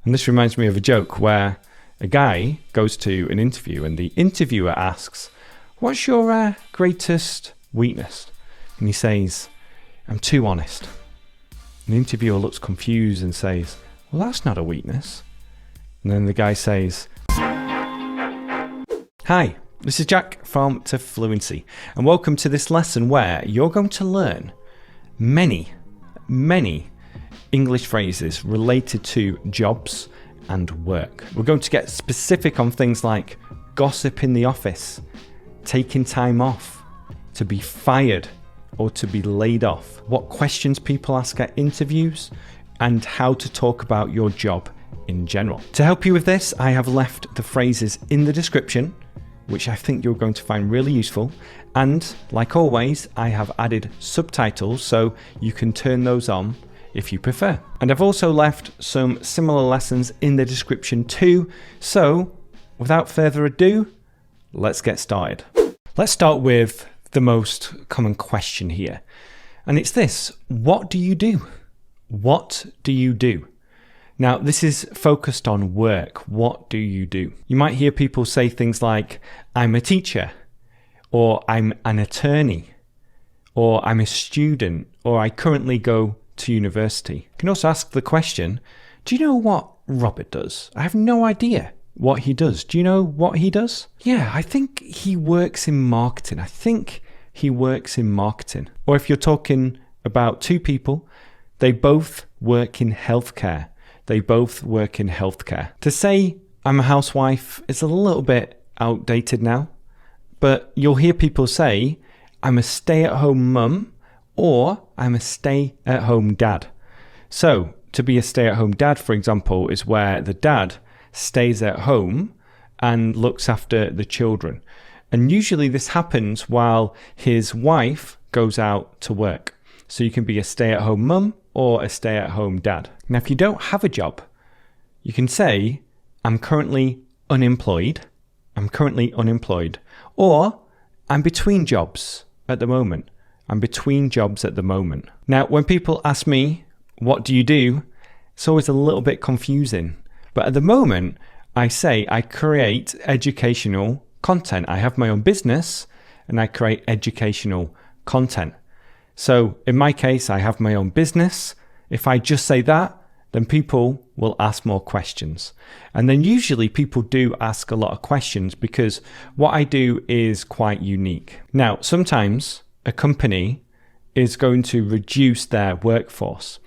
And this reminds me of a joke where a guy goes to an interview and the interviewer asks, "What's your greatest weakness?" And he says, "I'm too honest." And the interviewer looks confused and says, "Well, that's not a weakness." And then the guy says, "Hi, this is Jack from To Fluency, and welcome to this lesson where you're going to learn many English phrases related to jobs and work. We're going to get specific on things like gossip in the office, taking time off, to be fired or to be laid off, what questions people ask at interviews, and how to talk about your job in general. To help you with this, I have left the phrases in the description, which I think you're going to find really useful. And like always, I have added subtitles so you can turn those on if you prefer. And I've also left some similar lessons in the description too. So without further ado, let's get started. Let's start with the most common question here. And it's this: what do you do? What do you do? Now, this is focused on work. What do you do? You might hear people say things like, "I'm a teacher," or "I'm an attorney," or "I'm a student," or "I currently go to university." You can also ask the question, "Do you know what Robert does? I have no idea what he does. Do you know what he does?" "Yeah, I think he works in marketing. I think he works in marketing." Or if you're talking about two people, they both work in healthcare. They both work in healthcare. To say "I'm a housewife" is a little bit outdated now, but you'll hear people say "I'm a stay-at-home mum" or "I'm a stay-at-home dad." So to be a stay-at-home dad, for example, is where the dad stays at home and looks after the children. And usually this happens while his wife goes out to work. So you can be a stay-at-home mum or a stay-at-home dad. Now, if you don't have a job, you can say, "I'm currently unemployed." I'm currently unemployed. Or "I'm between jobs at the moment." I'm between jobs at the moment. Now, when people ask me, "What do you do?" it's always a little bit confusing. But at the moment, I say I create educational content. I have my own business and I create educational content. So in my case, I have my own business. If I just say that, then people will ask more questions. And then usually people do ask a lot of questions because what I do is quite unique. Now, sometimes a company is going to reduce their workforce.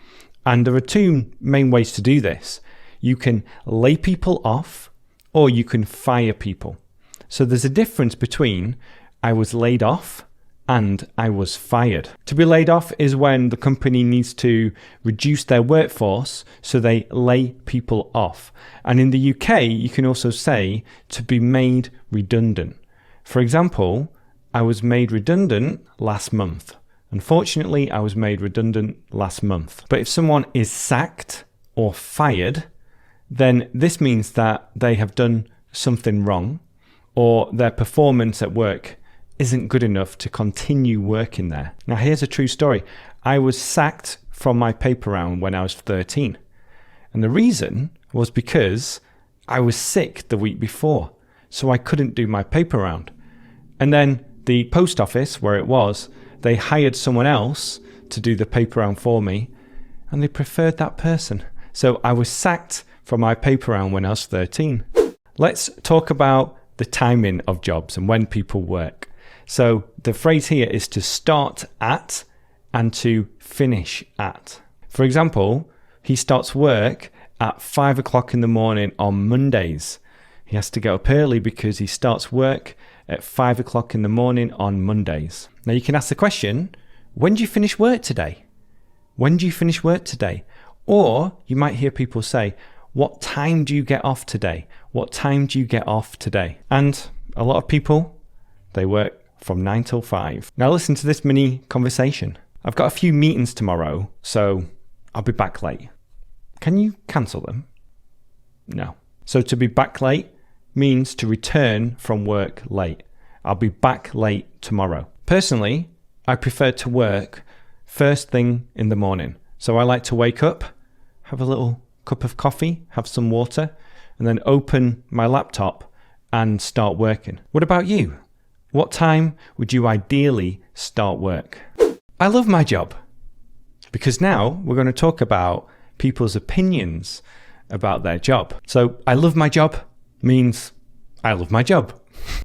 And there are two main ways to do this. You can lay people off or you can fire people. So there's a difference between "I was laid off" and "I was fired." To be laid off is when the company needs to reduce their workforce, so they lay people off. And in the UK, you can also say to be made redundant. For example, "I was made redundant last month." Unfortunately, I was made redundant last month. But if someone is sacked or fired, then this means that they have done something wrong or their performance at work isn't good enough to continue working there. Now, here's a true story. I was sacked from my paper round when I was 13. And the reason was because I was sick the week before, so I couldn't do my paper round. And then the post office where it was, they hired someone else to do the paper round for me, and they preferred that person. So I was sacked from my paper round when I was 13. Let's talk about the timing of jobs and when people work. So the phrase here is to start at and to finish at. For example, he starts work at 5 o'clock in the morning on Mondays. He has to get up early because he starts work at 5 o'clock in the morning on Mondays. Now you can ask the question, "When do you finish work today?" When do you finish work today? Or you might hear people say, "What time do you get off today?" What time do you get off today? And a lot of people, they work from 9 till 5. Now listen to this mini conversation. "I've got a few meetings tomorrow, so I'll be back late. Can you cancel them?" No. So to be back late means to return from work late. I'll be back late tomorrow. Personally, I prefer to work first thing in the morning. So I like to wake up, have a little cup of coffee, have some water, and then open my laptop and start working. What about you? What time would you ideally start work? I love my job, because now we're going to talk about people's opinions about their job. So I love my job means I love my job.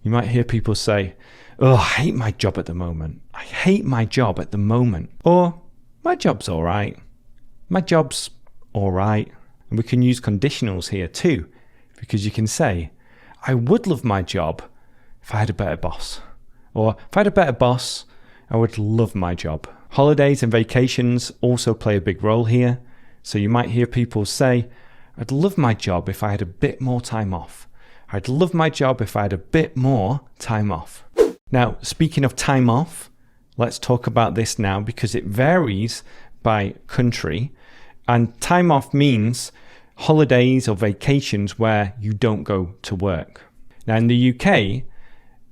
You might hear people say, oh, I hate my job at the moment. I hate my job at the moment. Or my job's all right. My job's all right. And we can use conditionals here too, because you can say, I would love my job if I had a better boss. Or if I had a better boss, I would love my job. Holidays and vacations also play a big role here. So you might hear people say, I'd love my job if I had a bit more time off. I'd love my job if I had a bit more time off. Now, speaking of time off, let's talk about this now because it varies by country. And time off means holidays or vacations where you don't go to work. Now, in the UK,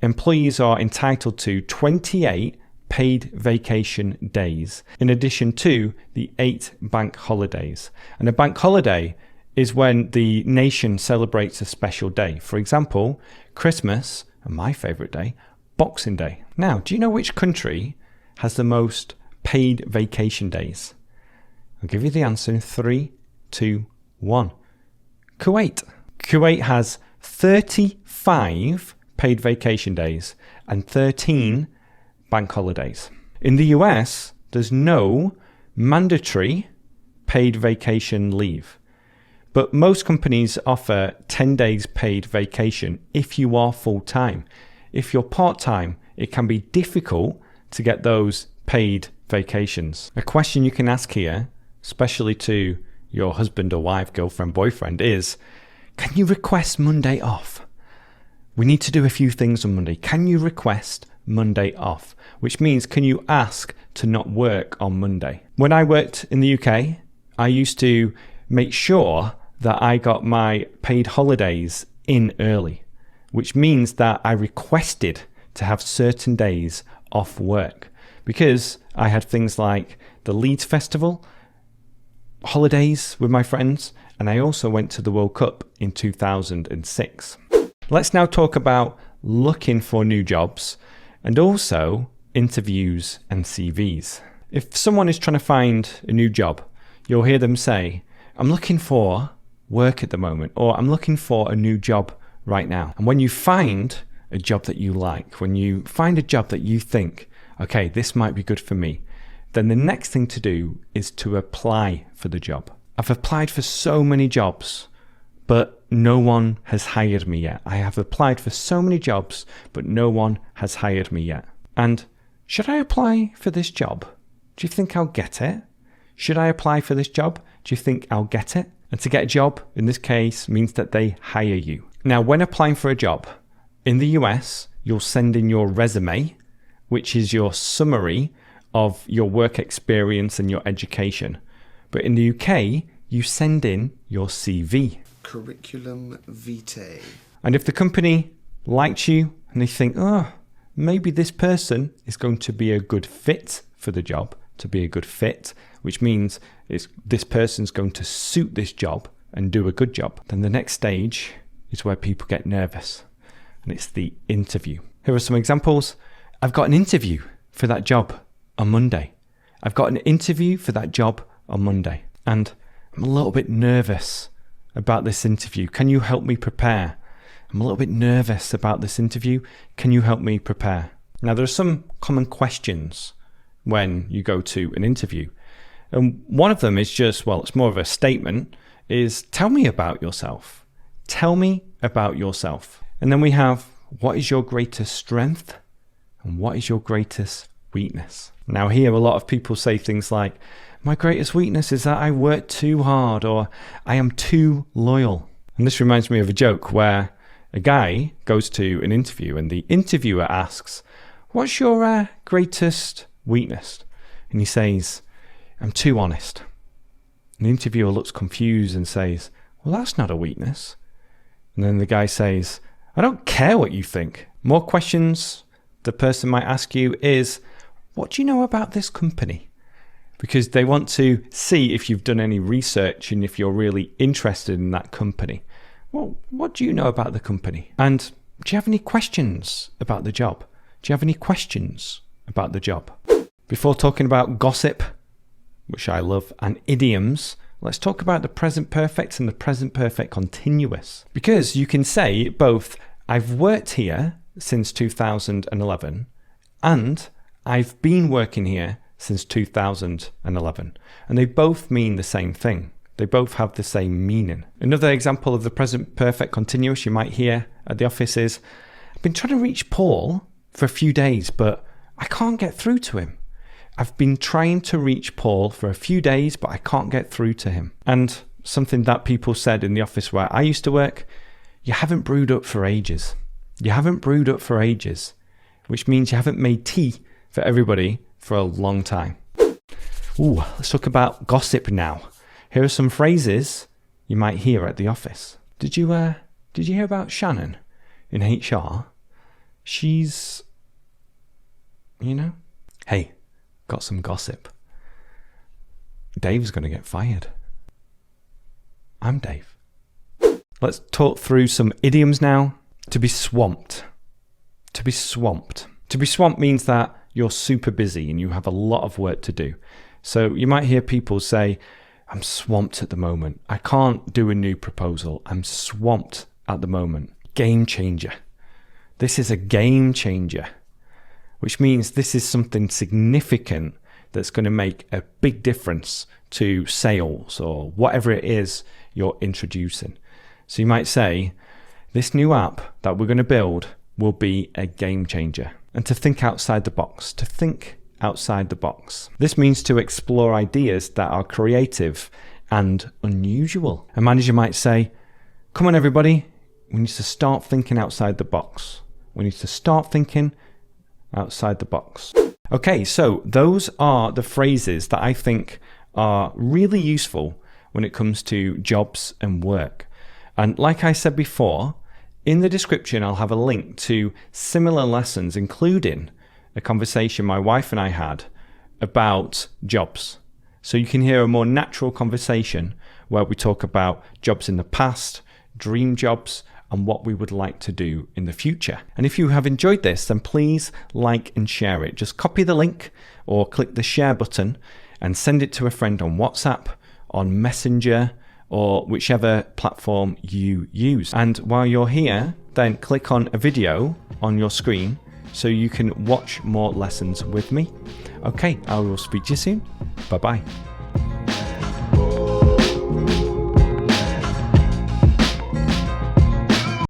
employees are entitled to 28 paid vacation days, in addition to the 8 bank holidays. And a bank holiday is when the nation celebrates a special day. For example, Christmas, and my favourite day, Boxing Day. Now, do you know which country has the most paid vacation days? I'll give you the answer in 3, 2, 1. Kuwait. Kuwait has 35 paid vacation days and 13 bank holidays. In the US, there's no mandatory paid vacation leave. But most companies offer 10 days paid vacation if you are full-time. If you're part-time, it can be difficult to get those paid vacations. A question you can ask here, especially to your husband or wife, girlfriend, boyfriend, is, can you request Monday off? We need to do a few things on Monday. Can you request Monday off? Which means, can you ask to not work on Monday? When I worked in the UK, I used to make sure that I got my paid holidays in early, which means that I requested to have certain days off work because I had things like the Leeds Festival, holidays with my friends, and I also went to the World Cup in 2006. Let's now talk about looking for new jobs and also interviews and CVs. If someone is trying to find a new job, you'll hear them say, I'm looking for work at the moment, or I'm looking for a new job right now. And when you find a job that you like, when you find a job that you think, okay, this might be good for me, then the next thing to do is to apply for the job. I've applied for so many jobs, but no one has hired me yet. I have applied for so many jobs, but no one has hired me yet. And should I apply for this job? Do you think I'll get it? Should I apply for this job? Do you think I'll get it? And to get a job, in this case, means that they hire you. Now, when applying for a job, in the US, you'll send in your resume, which is your summary of your work experience and your education. But in the UK, you send in your CV. Curriculum vitae. And if the company likes you and they think, oh, maybe this person is going to be a good fit for the job, to be a good fit, which means this person's going to suit this job and do a good job, then the next stage is where people get nervous, and it's the interview. Here are some examples. I've got an interview for that job on Monday. I've got an interview for that job on Monday, and I'm a little bit nervous about this interview. Can you help me prepare? I'm a little bit nervous about this interview. Can you help me prepare? Now, there are some common questions when you go to an interview. And one of them is just, well, it's more of a statement, is tell me about yourself. Tell me about yourself. And then we have, what is your greatest strength? And what is your greatest weakness? Now here, a lot of people say things like, my greatest weakness is that I work too hard, or I am too loyal. And this reminds me of a joke where a guy goes to an interview and the interviewer asks, what's your greatest weakness? And he says, I'm too honest. And the interviewer looks confused and says, well, that's not a weakness. And then the guy says, I don't care what you think. More questions the person might ask you is, what do you know about this company? because they want to see if you've done any research and if you're really interested in that company. Well, what do you know about the company? And do you have any questions about the job? Do you have any questions about the job? Before talking about gossip, which I love, and idioms, let's talk about the present perfect and the present perfect continuous. Because you can say both, I've worked here since 2011 and I've been working here since 2011. And they both mean the same thing. They both have the same meaning. Another example of the present perfect continuous you might hear at the office is, I've been trying to reach Paul for a few days, but I can't get through to him. I've been trying to reach Paul for a few days, but I can't get through to him. And something that people said in the office where I used to work, you haven't brewed up for ages. You haven't brewed up for ages, which means you haven't made tea for everybody for a long time. Ooh, let's talk about gossip now. Here are some phrases you might hear at the office. Did you hear about Shannon in HR? She's, hey, got some gossip. Dave's going to get fired. I'm Dave. Let's talk through some idioms now. To be swamped. To be swamped. To be swamped means that you're super busy and you have a lot of work to do. So you might hear people say, I'm swamped at the moment. I can't do a new proposal. I'm swamped at the moment. Game changer. This is a game changer, which means this is something significant that's going to make a big difference to sales or whatever it is you're introducing. So you might say, this new app that we're going to build will be a game changer. And to think outside the box, to think outside the box. This means to explore ideas that are creative and unusual. A manager might say, come on everybody, we need to start thinking outside the box. We need to start thinking outside the box. Okay, so those are the phrases that I think are really useful when it comes to jobs and work. And like I said before, in the description I'll have a link to similar lessons, including a conversation my wife and I had about jobs. So you can hear a more natural conversation where we talk about jobs in the past, dream jobs, and what we would like to do in the future. And if you have enjoyed this, then please like and share it. Just copy the link or click the share button and send it to a friend on WhatsApp, on Messenger, or whichever platform you use. And while you're here, then click on a video on your screen so you can watch more lessons with me. Okay, I will speak to you soon. Bye-bye.